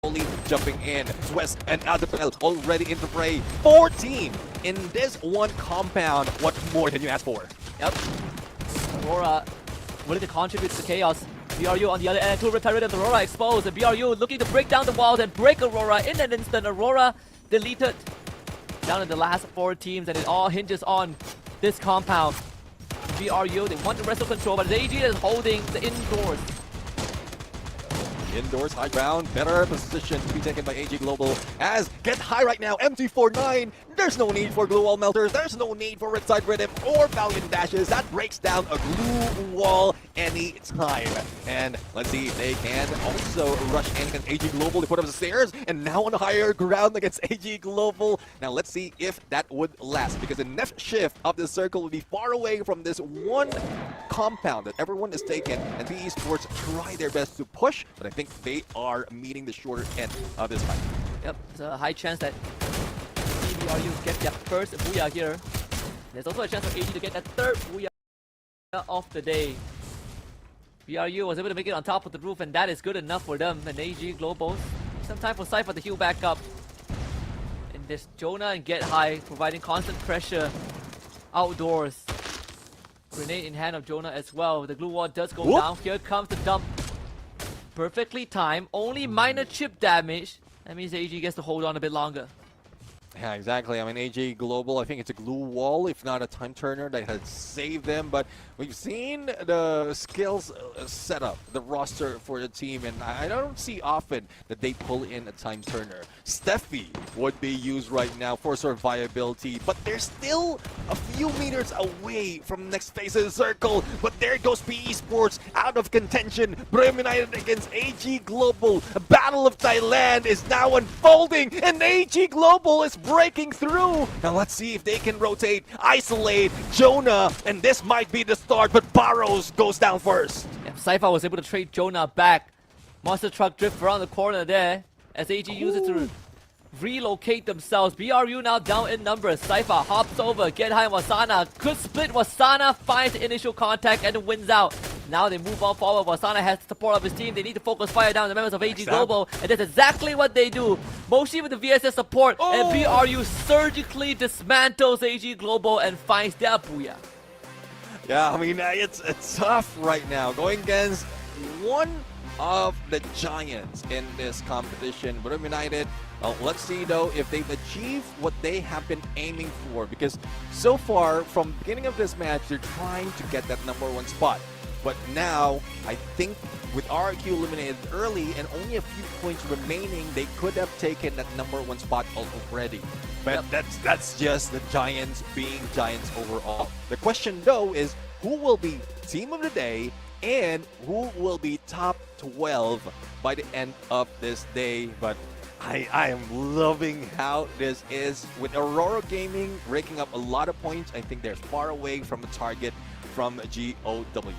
Only jumping in. West and Adapel already in the fray. 14 in this one compound. What more can you ask for? Yep. Aurora willing to contribute to chaos. BRU on the other end, 2 repetitive. Aurora exposed. And BRU looking to break down the walls and break Aurora in an instant. Aurora deleted down to the last 4 teams, and it all hinges on this compound. BRU, they want the wrestle control, but AG is holding the indoors. Indoors, high ground, better position to be taken by AG Global as get high right now, MT49. There's no need for glue wall melters, there's no need for red side rhythm or valiant dashes. That breaks down a glue wall any time. And let's see if they can also rush in against AG Global. They put up the stairs and now on higher ground against AG Global. Now let's see if that would last, because the next shift of the circle would be far away from this one compound that everyone is taken, and PE Sports try their best to push, but I think they are meeting the shorter end of this fight. Yep, there's a high chance that BRU get their first booyah here. There's also a chance for AG to get that third booyah of the day. BRU was able to make it on top of the roof, and that is good enough for them. And AG Global, some time for Cypher to heal back up. And there's Jonah and Get High providing constant pressure outdoors. Grenade in hand of Jonah as well. The glue wall does go down. Here comes the dump. Perfectly timed. Only minor chip damage. That means AG gets to hold on a bit longer. Yeah, exactly. I mean, AG Global, I think it's a glue wall, if not a time turner that has saved them. But we've seen the skills set up, the roster for the team, and I don't see often that they pull in a time turner. Steffi would be used right now for survivability, but they're still a few meters away from next phase of the circle. But there goes PE Sports out of contention. Brim United against AG Global. A battle of Thailand is now unfolding, and AG Global is breaking through. Now let's see if they can rotate, isolate Jonah, and this might be the start, but Barrows goes down first. Yeah, Cypher was able to trade Jonah back. Monster truck drift around the corner there as AG uses to relocate themselves. BRU now down in numbers. Cypher hops over, Get High and Wasana. Could split. Wasana finds the initial contact and wins out. Now they move on forward. Wasana has the support of his team. They need to focus fire down the members of AG Global, and that's exactly what they do. Moshi with the VSS support, and BRU surgically dismantles AG Global and finds their booyah. Yeah, I mean, it's tough right now. Going against one of the giants in this competition, Brim United. Let's see though if they've achieved what they have been aiming for, because so far from the beginning of this match they're trying to get that #1 spot. But now, I think with RQ eliminated early and only a few points remaining, they could have taken that #1 spot already. But that's just the Giants being Giants overall. The question though is, who will be team of the day and who will be top 12 by the end of this day? But I am loving how this is with Aurora Gaming raking up a lot of points. I think they're far away from a target from GOW.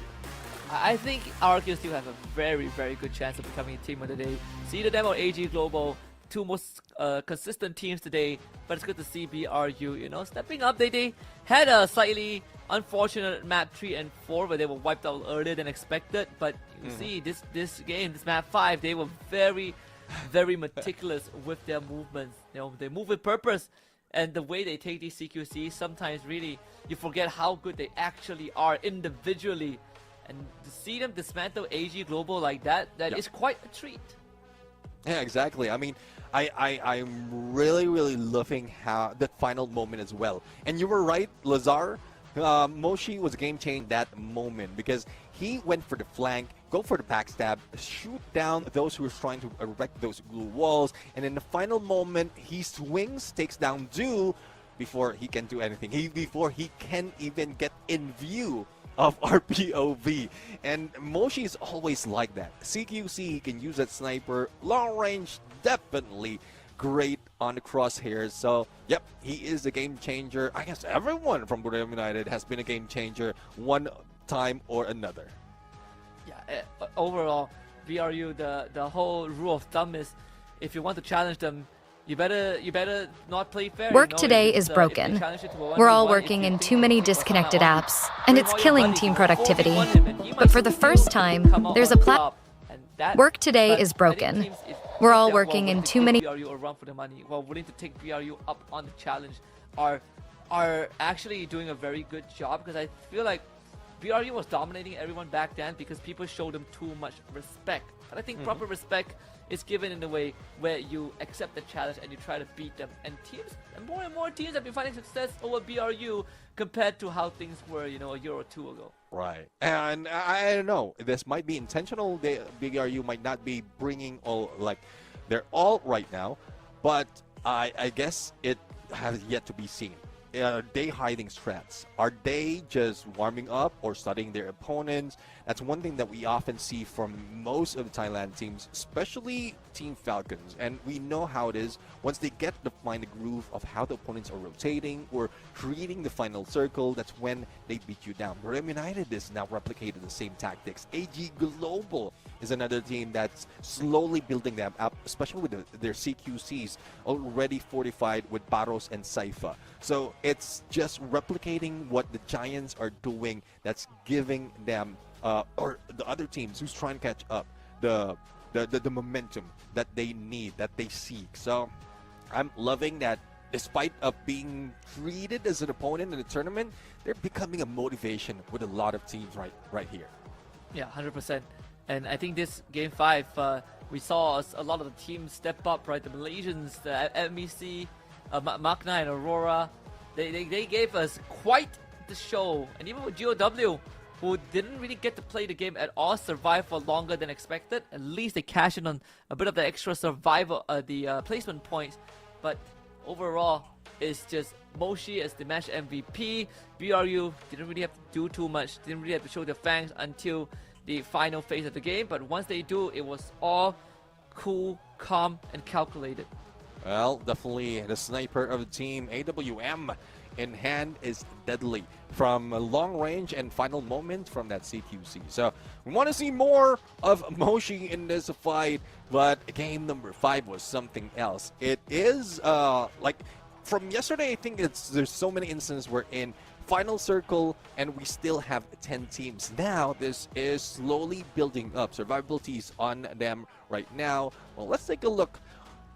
I think RQ still have a very, very good chance of becoming a team of the day. See the demo AG Global, 2 most consistent teams today, but it's good to see BRU, you know, stepping up. They had a slightly unfortunate map 3 and 4 where they were wiped out earlier than expected, but you see this game, this map 5, they were very, very meticulous with their movements. You know, they move with purpose, and the way they take these CQCs, sometimes really you forget how good they actually are individually. And to see them dismantle AG Global like that, is quite a treat. Yeah, exactly. I mean, I'm really, really loving how that final moment as well. And you were right, Lazar. Moshi was a game changer that moment, because he went for the flank, go for the backstab, shoot down those who were trying to erect those glue walls, and in the final moment, he swings, takes down Du before he can do anything. Before he can even get in view of our POV. And Moshi is always like that. CQC, he can use that sniper. Long range, definitely great on the crosshairs. So, yep, he is a game changer. I guess everyone from Brim United has been a game changer one time or another. Yeah, overall, BRU, the whole rule of thumb is, if you want to challenge them, you better not play fair. Work today is broken. We're all working in too many disconnected apps, and it's killing team productivity. But for the first time, there's a Work today is broken. We're all that working willing in to too give many. BRU a run for the money, who are willing to take BRU up on the challenge, are actually doing a very good job, because I feel like BRU was dominating everyone back then because people showed them too much respect. And I think proper respect is given in a way where you accept the challenge and you try to beat them. And more teams have been finding success over BRU compared to how things were, you know, a year or two ago. Right. And I don't know. This might be intentional. BRU might not be bringing all, like, they're all right now. But I guess it has yet to be seen. Are they hiding strats? Are they just warming up or studying their opponents? That's one thing that we often see from most of the Thailand teams, especially Team Falcons. And we know how it is once they get to find the groove of how the opponents are rotating or creating the final circle. That's when they beat you down. Burim United is now replicating the same tactics. AG Global is another team that's slowly building them up, especially with their CQCs already fortified with Baros and Saifa. So it's just replicating what the Giants are doing that's giving them, or the other teams who's trying to catch up, the momentum that they need, that they seek. So I'm loving that despite of being treated as an opponent in the tournament, they're becoming a motivation with a lot of teams right here. Yeah, 100%. And I think this Game 5, we saw a lot of the teams step up, right? The Malaysians, the MEC, Magna and Aurora, they gave us quite the show. And even with GOW, who didn't really get to play the game at all, survived for longer than expected. At least they cashed in on a bit of the extra survival, the placement points. But overall, it's just Moshi as the match MVP. BRU didn't really have to do too much, didn't really have to show their fangs until the final phase of the game. But once they do, it was all cool, calm, and calculated. Well, definitely the sniper of the team, AWM, in hand is deadly from long range and final moment from that CQC. So we want to see more of Moshi in this fight, but game number 5 was something else. It is like from yesterday, I think there's so many instances we're in final circle and we still have 10 teams. Now this is slowly building up. Survivability is on them right now. Well, let's take a look.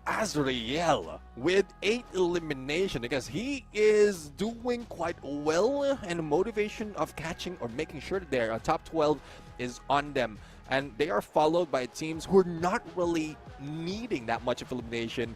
Azrael with 8 elimination, because he is doing quite well, and the motivation of catching or making sure that their top 12 is on them, and they are followed by teams who are not really needing that much of elimination.